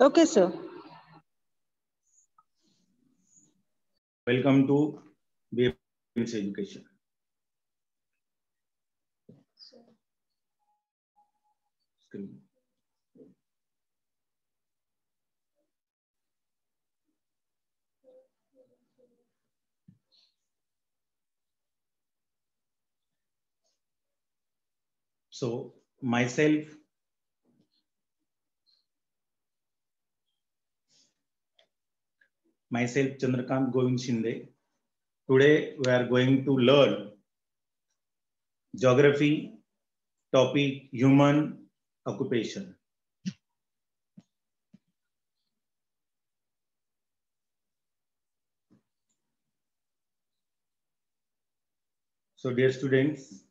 Okay, sir. Welcome to BMC Education. Screen. So myself, Chandrakant Govind Shinde. Today we are going to learn geography topic human occupation. So dear students,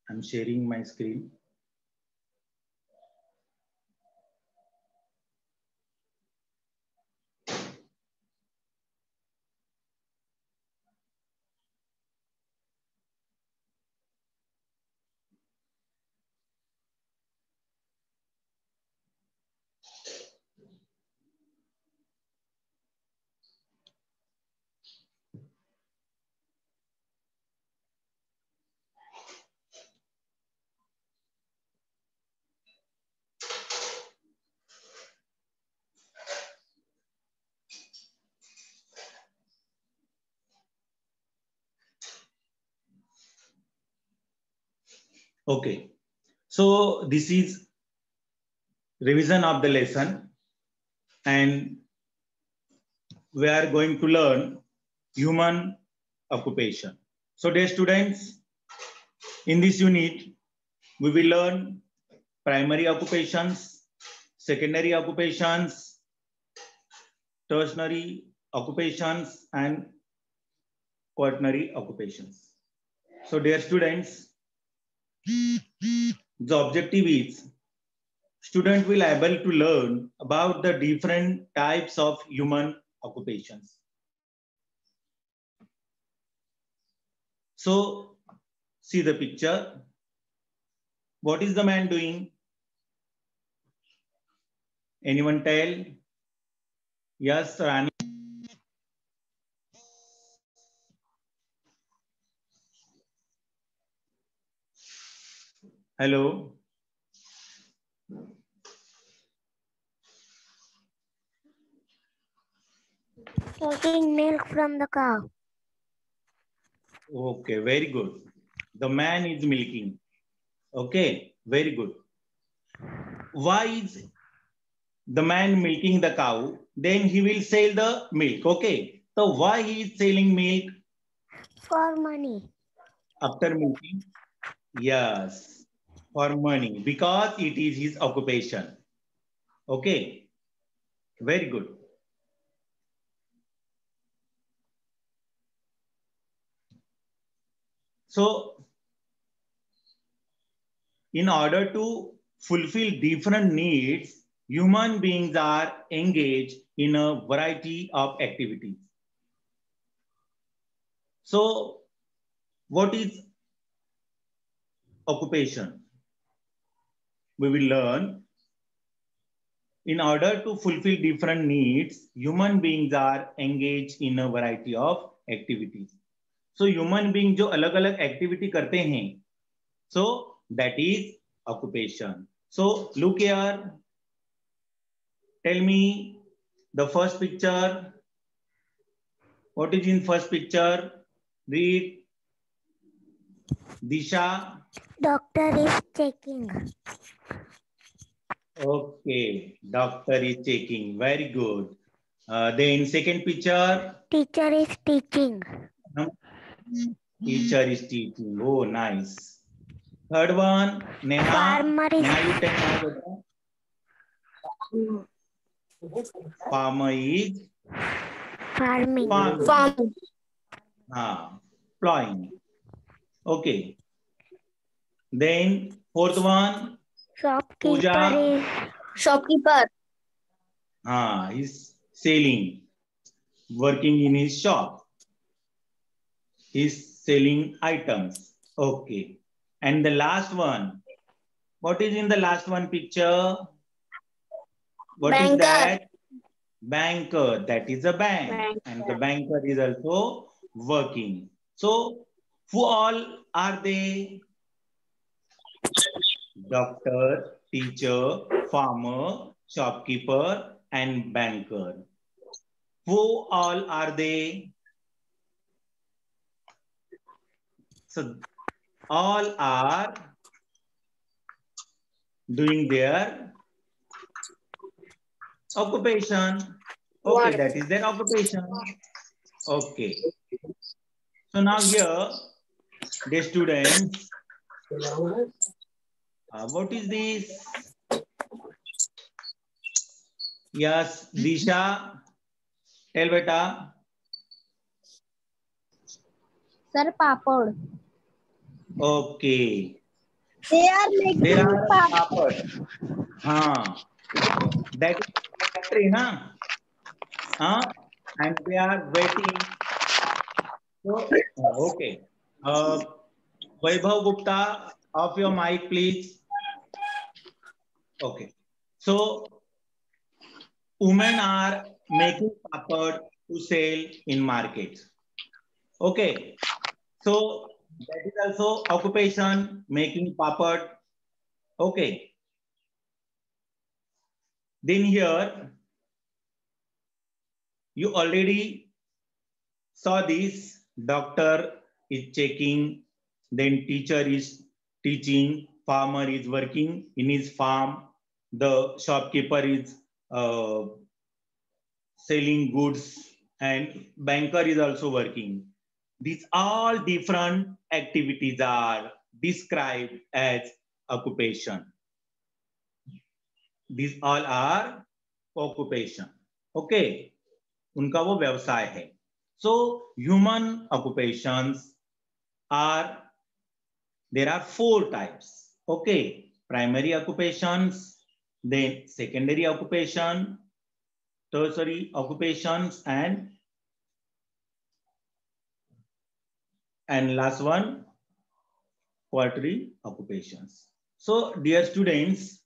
I'm sharing my screen. Okay, so this is revision of the lesson and we are going to learn human occupation. So dear students, in this unit, we will learn primary occupations, secondary occupations, tertiary occupations, and quaternary occupations. So dear students, the objective is student will able to learn about the different types of human occupations. So see the picture. What is the man doing? Anyone tell? Yes, Rani. Hello. Taking milk from the cow. Okay, very good. The man is milking. Okay, very good. Why is the man milking the cow? Then he will sell the milk. Okay. So why he is selling milk? For money. After milking? Yes, for money because it is his occupation. Okay, very good. So in order to fulfill different needs, human beings are engaged in a variety of activities. So what is occupation? We will learn. In order to fulfill different needs, human beings are engaged in a variety of activities. So human being जो अलग अलग activity करते हैं, so that is occupation. So look here. Tell me the first picture. What is in first picture? Read. Disha. Doctor is checking. Okay, doctor is checking. Very good. Then second picture. Teacher is teaching. Teacher is teaching. Oh, nice. Third one, Neha. Farmer is Neha, you tell now. Farmer is farming. farming. Plowing. Okay. Then fourth one, Shopkeeper Pooja. is shopkeeper. He's selling, working in his shop. He's selling items. Okay. And the last one, what is in the last one picture? What is that? Banker. That is a bank. Banker. And the banker is also working. So who all are they? Doctor, teacher, farmer, shopkeeper, and banker. Who all are they? So all are doing their occupation. Okay, Work. that is their occupation. Okay. So now here, the students, what is this? Yes, Disha, tell beta. Sir, papad. Okay. They are making There are papad. papad. Huh. That is factory, na? Huh? And they are waiting. So, okay. Vaibhav Gupta, off your mic, please. Okay. So, women are making papad to sell in markets. Okay. So, that is also occupation, making papad. Okay. Then here, you already saw this. Doctor is checking, then teacher is teaching, farmer is working in his farm, the shopkeeper is selling goods, and banker is also working. These all different activities are described as occupation. These all are occupation. Okay. उनका वो व्यवसाय है. So human occupations are, there are 4 types. Okay. Primary occupations, then secondary occupation, tertiary occupations, and last one, quaternary occupations. So dear students,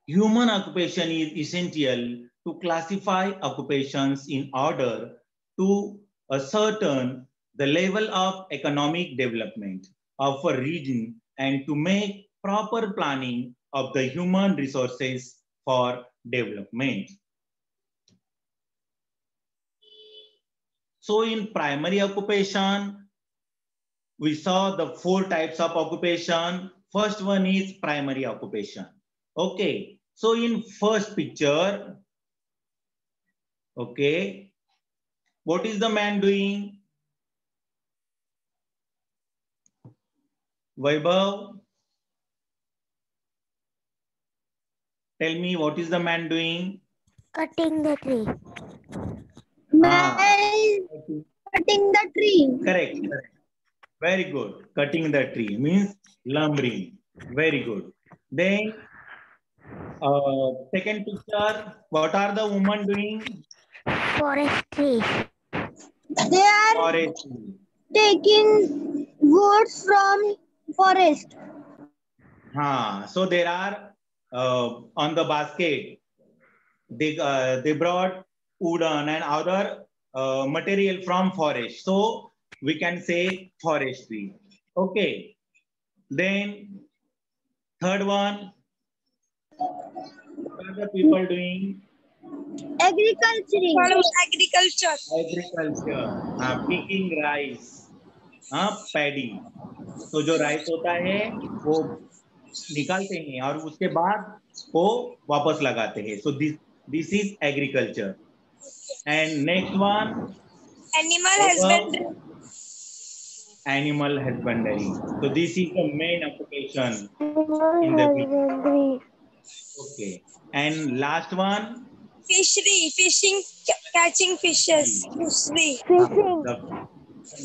human occupation is essential to classify occupations in order to ascertain the level of economic development of a region and to make proper planning of the human resources for development. So in primary occupation, we saw the 4 types of occupation. First one is primary occupation. Okay. So in first picture, okay, what is the man doing? Vaibhav, tell me, what is the man doing? Cutting the tree. Cutting the tree. Correct. Very good. Cutting the tree means lumbering. Very good. Then second picture, what are the women doing? Forestry. They are Forestry. taking woods from forest. So there are on the basket, they brought wooden and other material from forest. So we can say forestry. Okay. Then third one, what are the people doing? Agriculture. Agriculture. Picking rice. Paddy. तो जो rice होता है वो निकालते हैं और उसके बाद वो वापस लगाते हैं. So this is agriculture. And next one, animal husbandry. So this is the main occupation in the village. Okay. And last one, Fishery, fishing, catching fishes. Fishery. The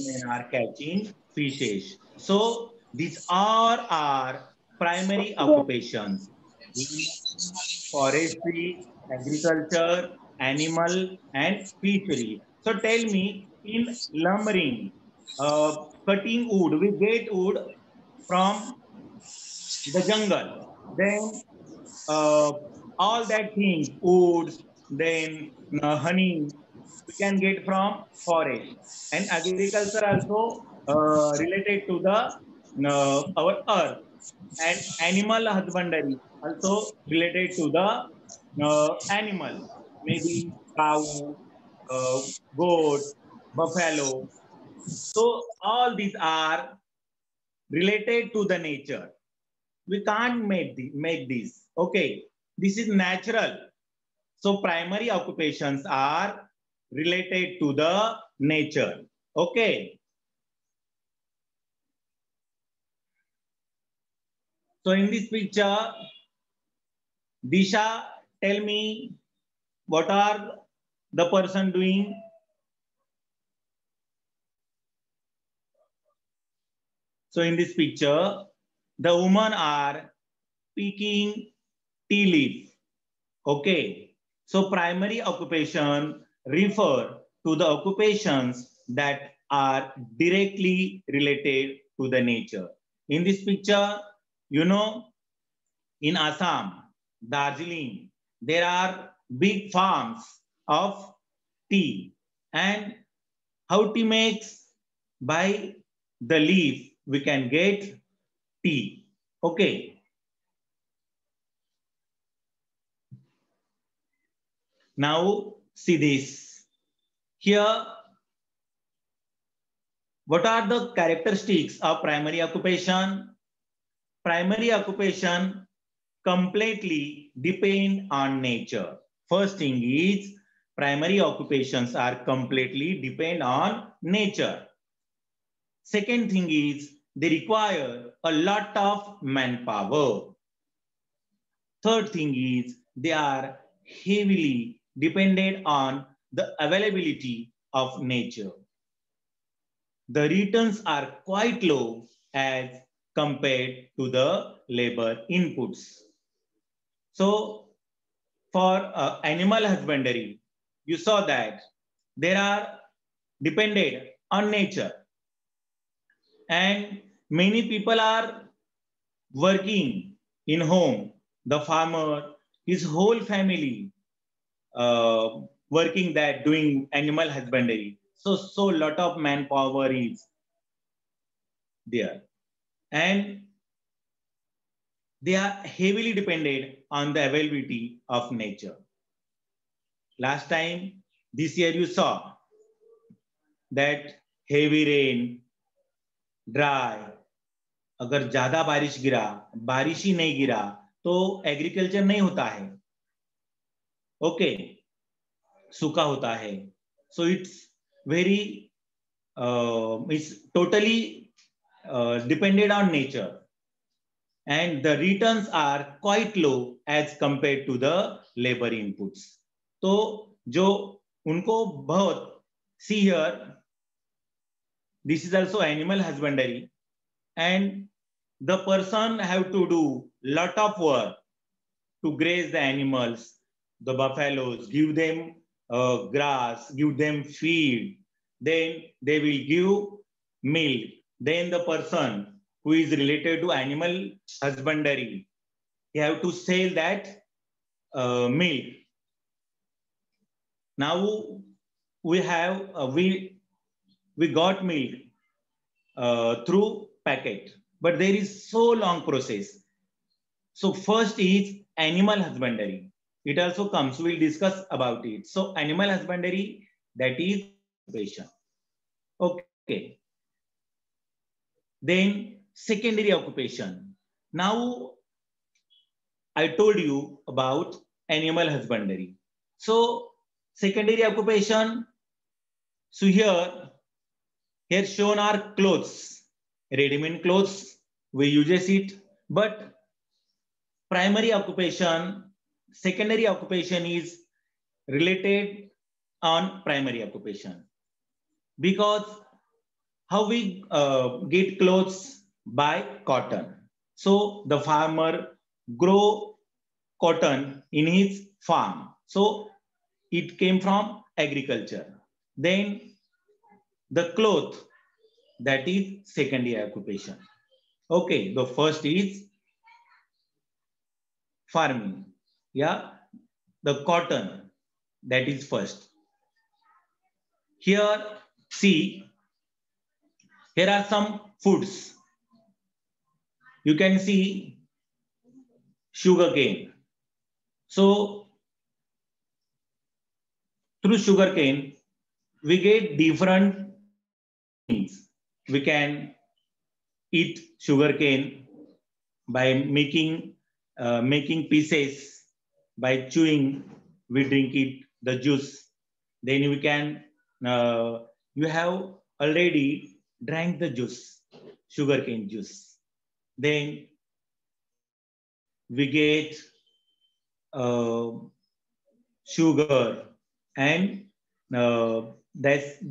men are catching fishes. So these all are primary occupations: forestry, agriculture, animal, and fishery. So tell me, in lumbering, cutting wood, we get wood from the jungle. Then all that things, woods, then honey, we can get from forest. And agriculture also related to the our earth. And animal husbandry also related to the animal, maybe cow, goat, buffalo. So all these are related to the nature. We can't make this. Okay, this is natural. So primary occupations are related to the nature. Okay. So in this picture, Disha, tell me what are the person doing? So in this picture, the women are picking tea leaf. Okay. So primary occupation refer to the occupations that are directly related to the nature. In this picture, you know, in Assam, Darjeeling, there are big farms of tea. And how tea makes? By the leaf, we can get tea. Okay. Now see this. Here, what are the characteristics of primary occupation? Primary occupation completely depend on nature. First thing is primary occupations are completely depend on nature. Second thing is they require a lot of manpower. Third thing is they are heavily dependent on the availability of nature. The returns are quite low as compared to the labor inputs. So for animal husbandry, you saw that there are dependent on nature and many people are working in home. The farmer, his whole family working that doing animal husbandry. So lot of manpower is there. And they are heavily dependent on the availability of nature. Last time, this year you saw that heavy rain, dry, अगर ज्यादा बारिश गिरा, बारिश ही नहीं गिरा, तो agriculture नहीं होता है. ओके, सूखा होता है. So it's very, it's totally dependent on nature. And the returns are quite low as compared to the labor inputs. तो जो उनको बहुत, see here, this is also animal husbandry, and the person have to do lot of work to graze the animals, the buffaloes, give them grass, give them feed, then they will give milk. Then the person who is related to animal husbandry, he have to sell that milk. Now we have we got milk through packet, but there is so long process. So first is animal husbandry. It also comes, we'll discuss about it. So animal husbandry, that is occupation. Okay. Then secondary occupation. Now I told you about animal husbandry. So secondary occupation, so here shown are clothes, ready-made clothes, we uses it, but primary occupation, secondary occupation is related on primary occupation. Because how we get clothes? By cotton. So the farmer grow cotton in his farm. So it came from agriculture. Then the cloth, that is secondary occupation. Okay, the first is farming. Yeah, the cotton, that is first. Here, see, here are some foods. You can see sugarcane. So, through sugarcane, we get different things. We can eat sugarcane by making pieces, by chewing. We drink it, the juice. Then we can. You have already drank the juice, sugarcane juice. Then we get uh, sugar, and that's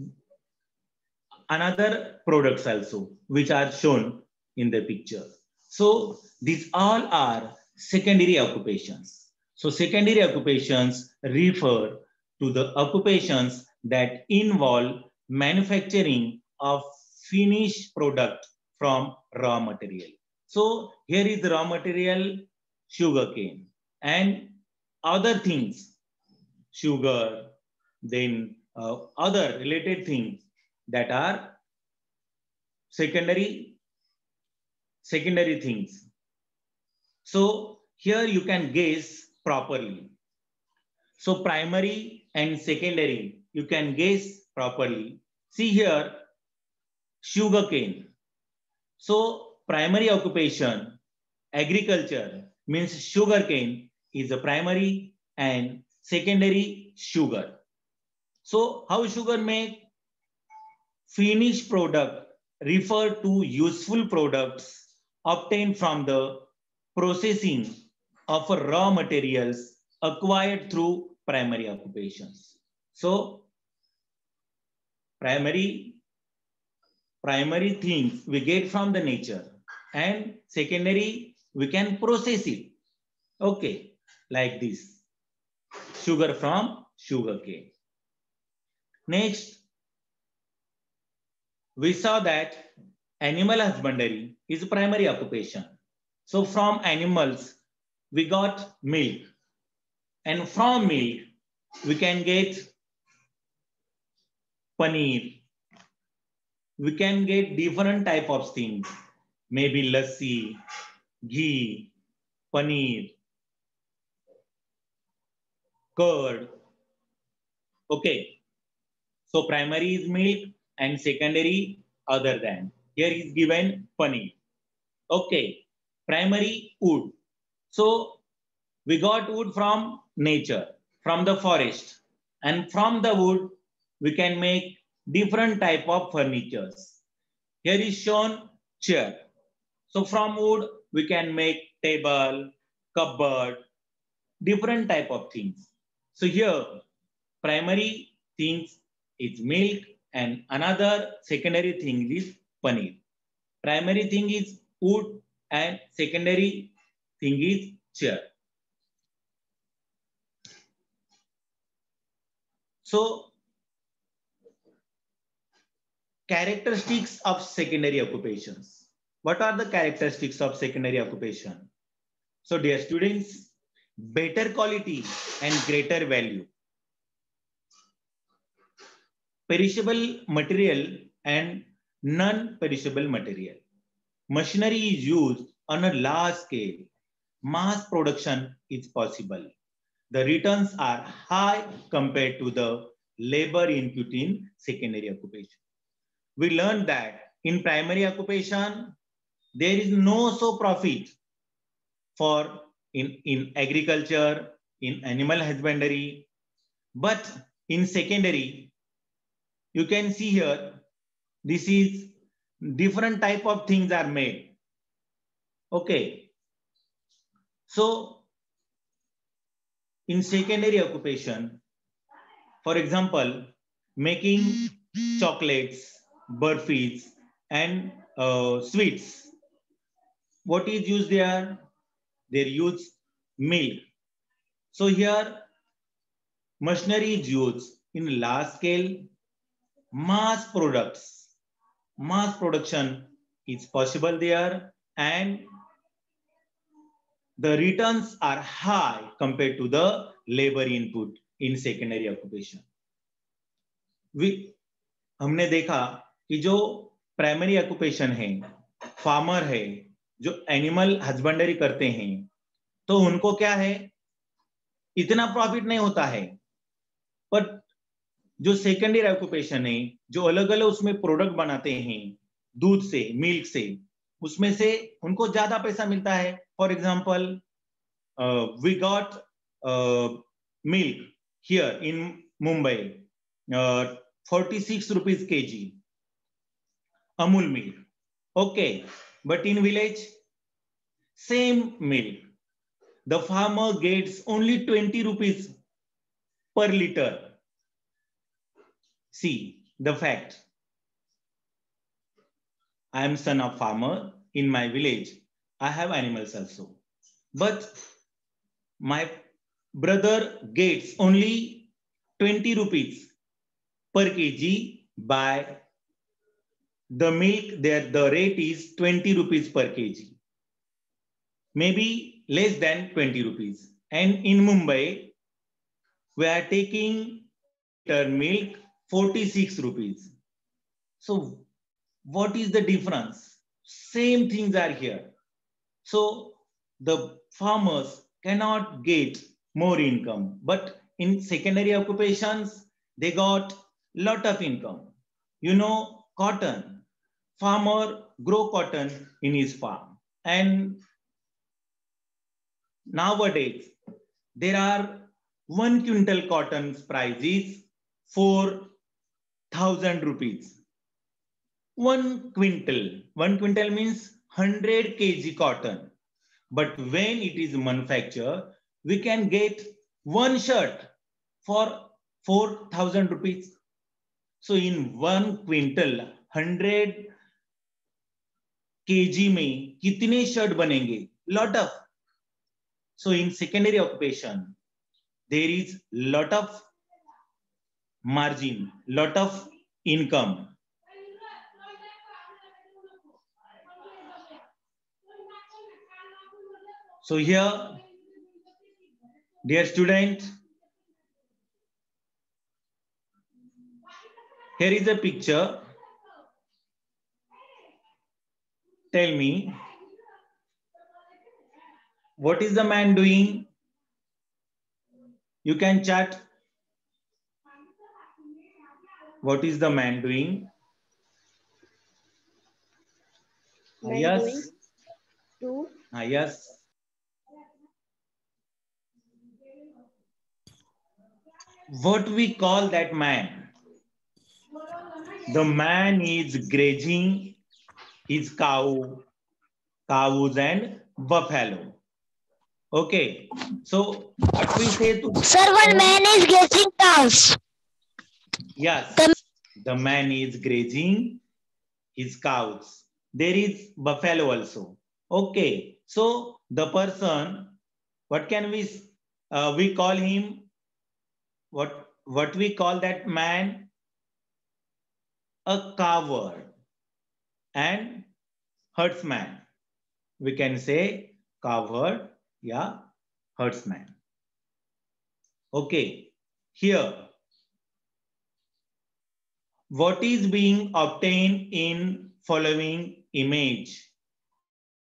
another products also which are shown in the picture. So these all are secondary occupations. So secondary occupations refer to the occupations that involve manufacturing of finished product from raw material. So here is the raw material, sugarcane, and other things, sugar, then other related things that are secondary things. So here you can guess properly. So primary and secondary, you can guess properly. See here, sugarcane. So primary occupation, agriculture, means sugarcane is a primary, and secondary, sugar. So how sugar make? Finished product refer to useful products obtained from the processing of raw materials acquired through primary occupations. So primary things we get from the nature, and secondary we can process it. Okay, like this, sugar from sugarcane. Next, we saw that animal husbandry is a primary occupation. So from animals, we got milk. And from milk, we can get paneer. We can get different type of things. Maybe lassi, ghee, paneer, curd. Okay. So primary is milk and secondary other than. Here is given paneer. Okay. Primary wood. So we got wood from nature, from the forest. And from the wood, we can make different type of furnitures. Here is shown chair. So from wood, we can make table, cupboard, different type of things. So here, primary things is milk, and another secondary thing is paneer. Primary thing is wood, and secondary thing is chair. So characteristics of secondary occupations. What are the characteristics of secondary occupation? So dear students, better quality and greater value. Perishable material and non-perishable material. Machinery is used on a large scale. Mass production is possible. The returns are high compared to the labor input in secondary occupation. We learned that in primary occupation, there is no so profit for in agriculture, in animal husbandry, but in secondary, you can see here, this is different type of things are made. Okay. So in secondary occupation, for example, making chocolates, burfis, and sweets. What is used there? They use milk. So here, machinery is used in large scale. Mass products. Mass production is possible there, and the returns are high compared to the labor input in secondary occupation. हमने देखा कि जो primary occupation है, farmer है, जो animal husbandry करते हैं, तो उनको क्या है, इतना प्रॉफिट नहीं होता है. पर जो सेकेंडरी ऑक्यूपेशन है, जो अलग अलग उसमें प्रोडक्ट बनाते हैं, दूध से, मिल्क से, उसमें से उनको ज्यादा पैसा मिलता है. For example, we got milk here in Mumbai, 46 rupees kg, Amul milk. Okay, but in village, same milk, the farmer gets only 20 rupees per liter. See the fact. I am son of farmer in my village. I have animals also. But my brother gets only 20 rupees per kg by the milk. There the rate is 20 rupees per kg. Maybe less than 20 rupees. And in Mumbai, we are taking liter milk 46 rupees. So what is the difference? Same things are here. So the farmers cannot get more income, but in secondary occupations, they got lot of income. You know, cotton, farmer grow cotton in his farm. And nowadays, there are 1 quintal cotton's price is 4,000 rupees. 1 quintal means 100 kg cotton. But when it is manufactured, we can get one shirt for 4,000 rupees. So in 1 quintal, 100 kg में कितने shirt बनेंगे? Lot of. So in secondary occupation, there is lot of margin, lot of income. So here, dear student, here is a picture. Tell me, what is the man doing? You can chat. What is the man doing? Man Yes. doing Yes. What we call that man? The man is grazing his cows and buffalo. Okay. So what we say to Sir, one man is grazing cows. yes, the man is grazing his cows. There is buffalo also. Okay. So the person, what can we call him? What we call that man? A coward and herdsman. We can say coward, yeah, herdsman. Okay, here, what is being obtained in following image?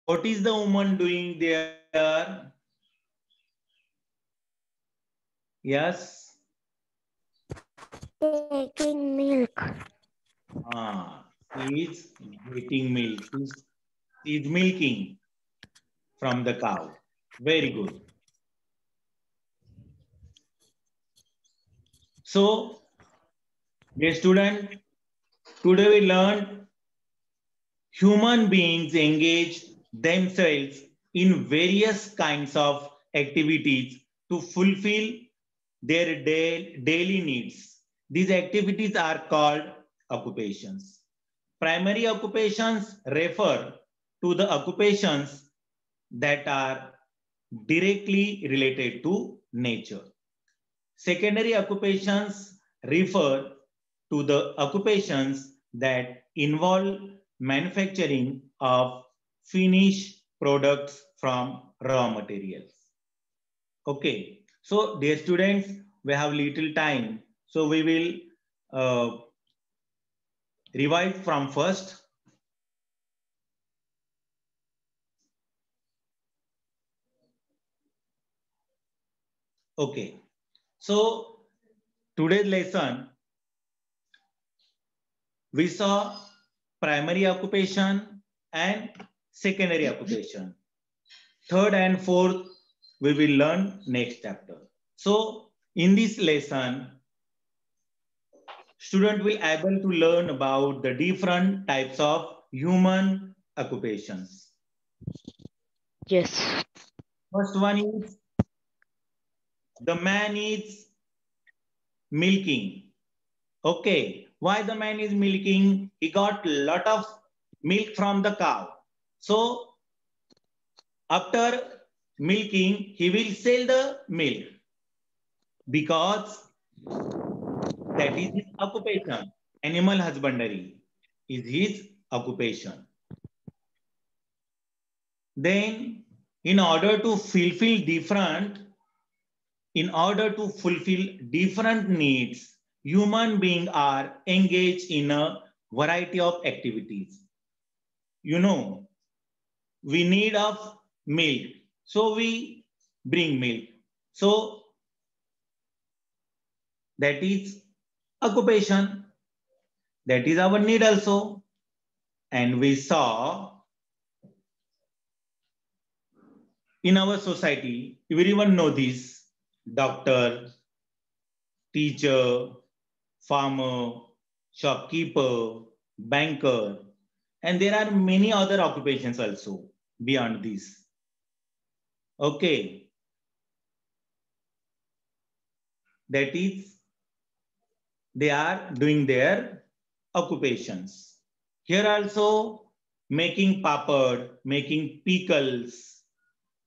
What is the woman doing there? Yes? Taking milk. He is getting milk. He is milking from the cow. Very good. So, dear student, today we learned human beings engage themselves in various kinds of activities to fulfill their daily needs. These activities are called occupations. Primary occupations refer to the occupations that are directly related to nature. Secondary occupations refer to the occupations that involve manufacturing of finished products from raw materials. Okay, so dear students, we have little time, so we will revise from first. Okay, so today's lesson, we saw primary occupation and secondary occupation. Third and fourth, we will learn next chapter. So in this lesson, student will able to learn about the different types of human occupations. Yes. First one is the man is milking. Okay, why the man is milking? He got lot of milk from the cow. So after milking, he will sell the milk because that is his occupation. Animal husbandry is his occupation. Then in order to fulfill different needs, human beings are engaged in a variety of activities. You know, we need of milk, so we bring milk. So that is occupation. That is our need also. And we saw in our society, everyone know this, doctor, teacher, farmer, shopkeeper, banker, and there are many other occupations also beyond this. Okay, that is, they are doing their occupations. Here also, making papad, making pickles,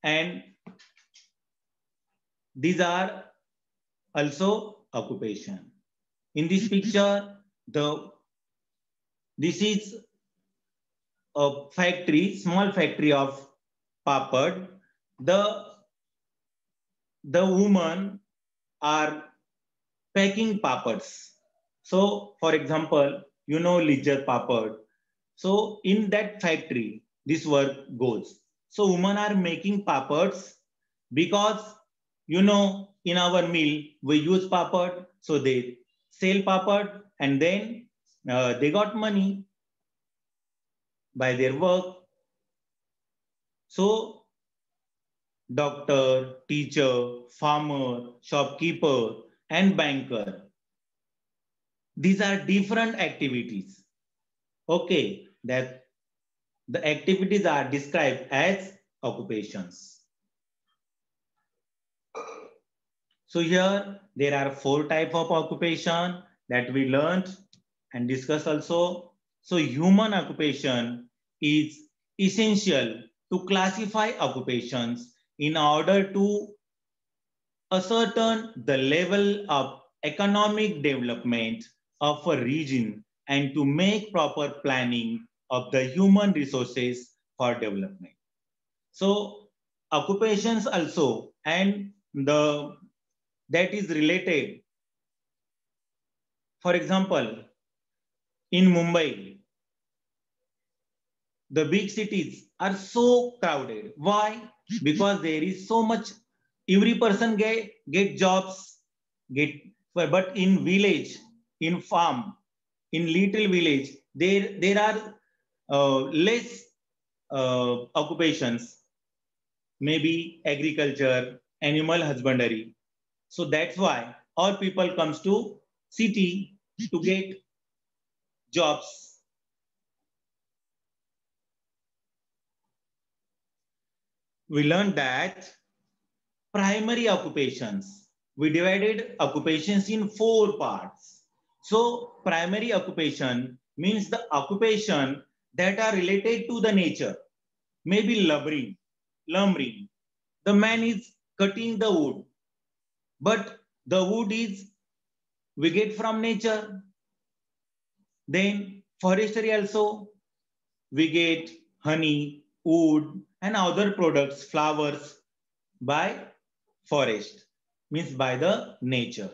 and these are also occupation. In this picture, this is a factory, small factory of papad. The women are packing papads. So, for example, you know Lijjat papad. So, in that factory, this work goes. So, women are making papads because, you know, in our mill, we use papad. So, they sell papad and then they got money by their work. So, doctor, teacher, farmer, shopkeeper, and banker. These are different activities. Okay, that the activities are described as occupations. So here there are 4 types of occupation that we learned and discussed also. So human occupation is essential to classify occupations in order to ascertain the level of economic development of a region and to make proper planning of the human resources for development. So occupations also and that is related. For example, in Mumbai, the big cities are so crowded. Why? Because there is so much, every person get jobs, but in village, in farm, in little village, there are less occupations, maybe agriculture, animal husbandry. So that's why all people comes to city to get jobs. We learned that primary occupations, we divided occupations in 4 parts. So primary occupation means the occupation that are related to the nature, maybe lumbering. The man is cutting the wood, but the wood is we get from nature. Then forestry also, we get honey, wood, and other products, flowers by forest, means by the nature.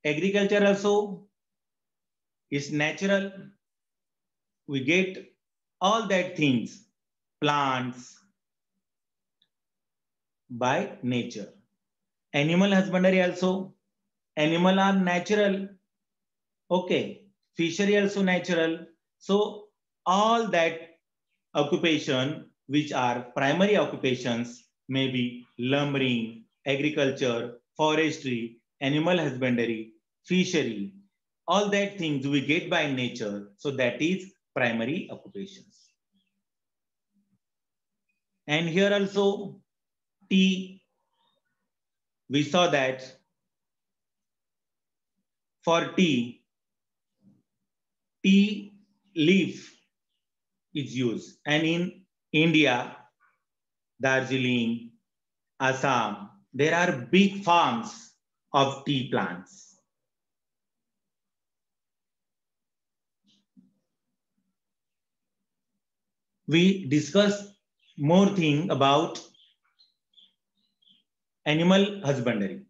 Agriculture also is natural. We get all that things, plants by nature. Animal husbandry also, animal are natural. Okay, fishery also natural. So all that occupation which are primary occupations may be lumbering, agriculture, forestry, animal husbandry, fishery, all that things we get by nature. So that is primary occupations. And here also tea, we saw that for tea leaf is used. And in India, Darjeeling, Assam, there are big farms of tea plants. We discuss more thing about animal husbandry.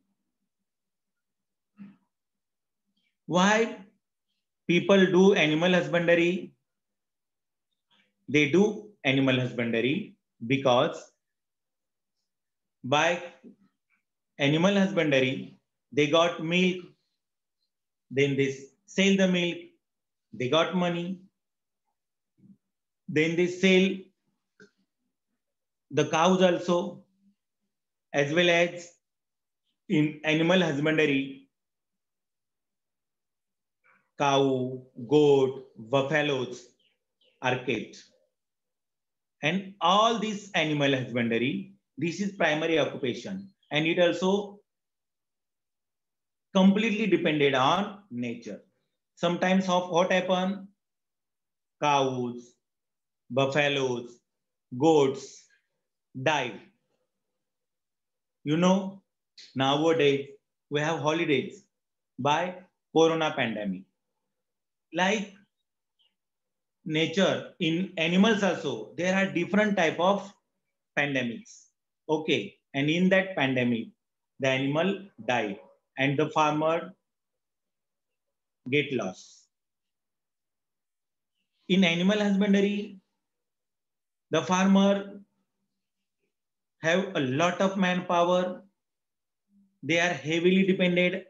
Why people do animal husbandry? They do animal husbandry because by animal husbandry, they got milk, then they sell the milk, they got money, then they sell the cows also, as well as in animal husbandry, cow, goat, buffaloes are kept. And all this animal husbandry, this is primary occupation. And it also completely depended on nature. Sometimes what happen? Cows, buffaloes, goats die. You know, nowadays we have holidays by corona pandemic. Like nature, in animals also, there are different type of pandemics. Okay, and in that pandemic, the animal died and the farmer get lost. In animal husbandry, the farmer have a lot of manpower. They are heavily dependent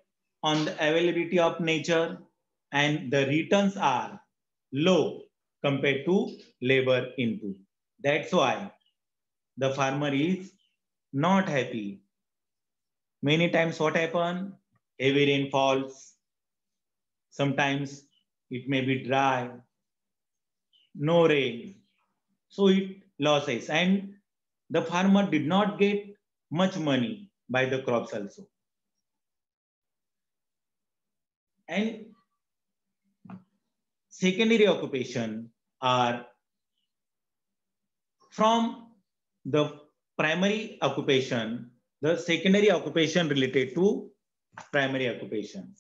on the availability of nature and the returns are low compared to labor input. That's why the farmer is not happy. Many times what happen? Heavy rain falls. Sometimes it may be dry, no rain. So it losses and the farmer did not get much money by the crops also. And secondary occupation are from the primary occupation, the secondary occupation related to primary occupation.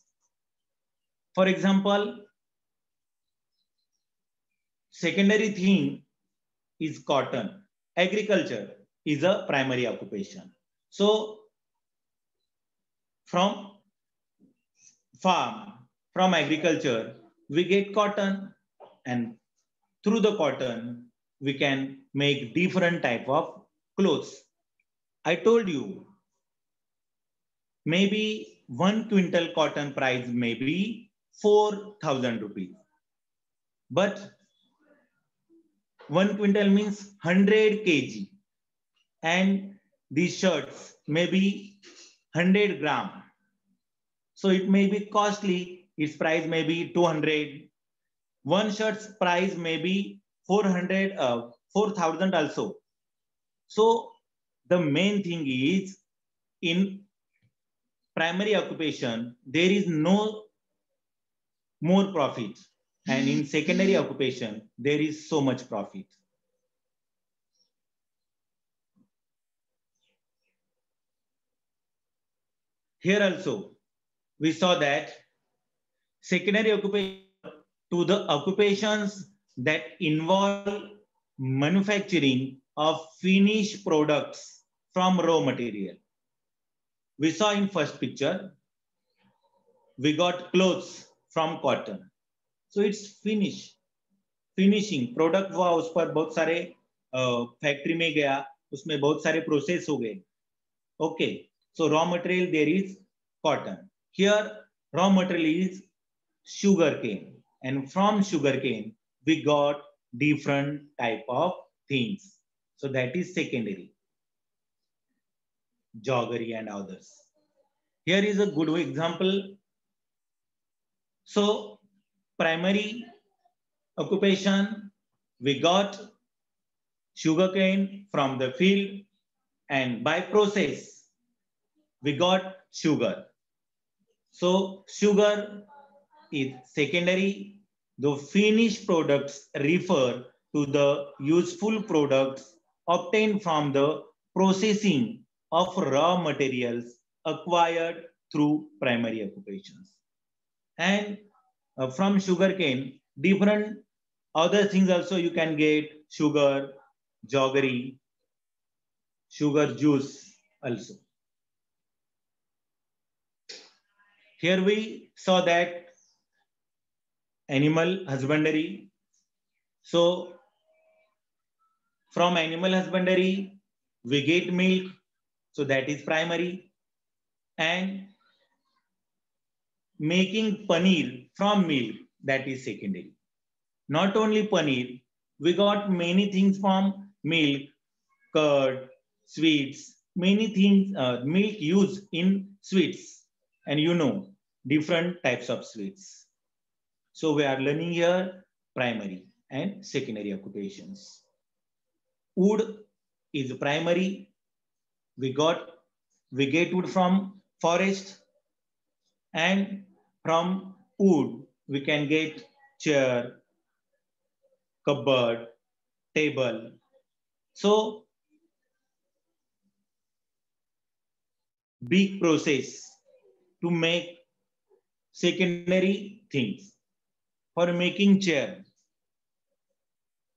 For example, secondary thing is cotton. Agriculture is a primary occupation. So from farm, from agriculture, we get cotton and through the cotton, we can make different type of clothes. I told you, maybe 1 quintal cotton price may be 4,000 rupees. But 1 quintal means 100 kg. And these shirts may be 100 gram. So it may be costly. Its price may be 200. One shirt's price may be 4,000 also. So the main thing is in primary occupation, there is no more profit. And in secondary occupation, there is so much profit. Here also, we saw that secondary occupation to the occupations that involve manufacturing of finished products from raw material. We saw in first picture, we got clothes from cotton. So it's finishing product हुआ, उस पर बहुत सारे factory में गया, उसमें बहुत सारे प्रोसेस हो गए. Okay, so raw material there is cotton. Here raw material is sugarcane, and from sugarcane we got different type of things. So that is secondary, jaggery and others. Here is a good example. So primary occupation, we got sugarcane from the field, and by process we got sugar. So sugar is secondary. The finished products refer to the useful products obtained from the processing of raw materials acquired through primary occupations. And from sugarcane, different other things also you can get: sugar, jaggery, sugar juice also. Here we saw that animal husbandry. So from animal husbandry, we get milk. So that is primary. And making paneer from milk, that is secondary. Not only paneer, we got many things from milk, curd, sweets, many things, milk used in sweets. And you know, different types of sweets. So we are learning here primary and secondary occupations. Wood is primary. We get wood from forest, and from wood we can get chair, cupboard, table. So big process to make secondary things for making chair.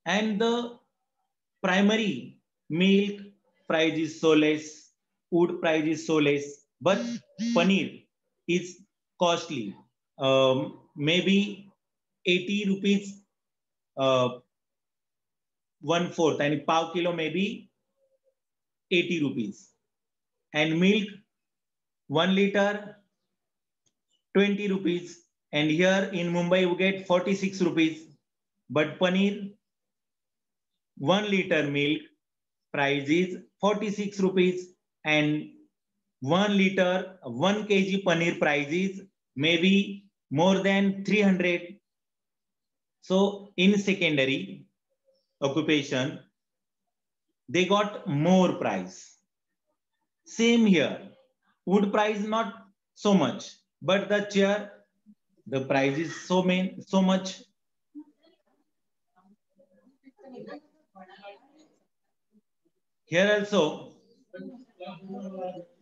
And the primary, milk price is so less, wood price is so less, but paneer is costly. Maybe 80 rupees, 1/4, and pav kilo maybe 80 rupees. And milk, 1 liter, 20 rupees. And here in Mumbai, we get 46 rupees. But paneer, 1 liter milk price is 46 rupees. And 1 liter, 1 kg paneer price is maybe more than 300. So in secondary occupation, they got more price. Same here, wood price not so much, but the chair, the price is so much. Here also,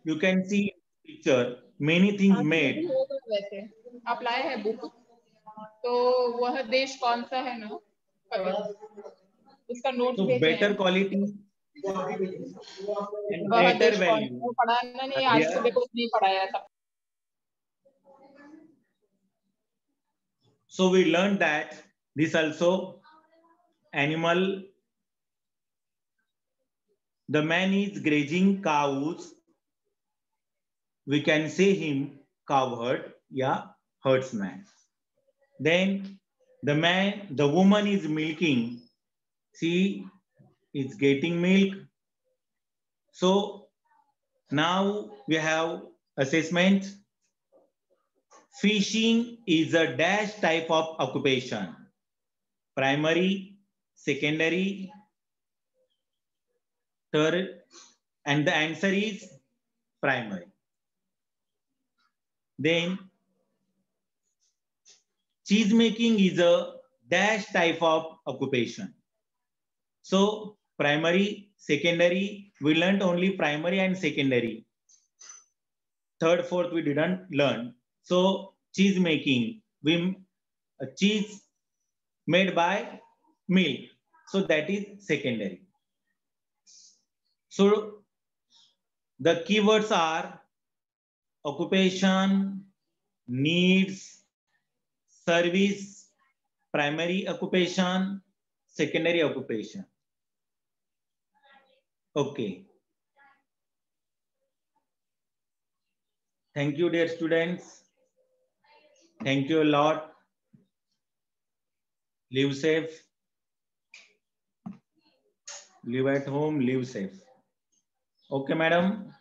you can see picture many things made. वैसे आप लाए हैं book, तो वह देश कौन सा है ना, उसका नोट So भेजे better हैं. quality and वह better देश कौन value. वो पढ़ाना नहीं, आज सुबह कुछ नहीं पढ़ाया था. So we learned that this also animal. The man is grazing cows. We can say him cowherd, yeah, herdsman. Then the woman is milking. She is getting milk. So now we have assessment. Fishing is a dash type of occupation. Primary, secondary, third, and the answer is primary. Then cheese making is a dash type of occupation. So primary, secondary, we learned only primary and secondary. Third, fourth, we didn't learn. So cheese making, cheese made by milk. So that is secondary. So the keywords are occupation, needs, service, primary occupation, secondary occupation. Okay. Thank you, dear students. Thank you a lot. Live safe. Live at home, live safe. Okay, madam.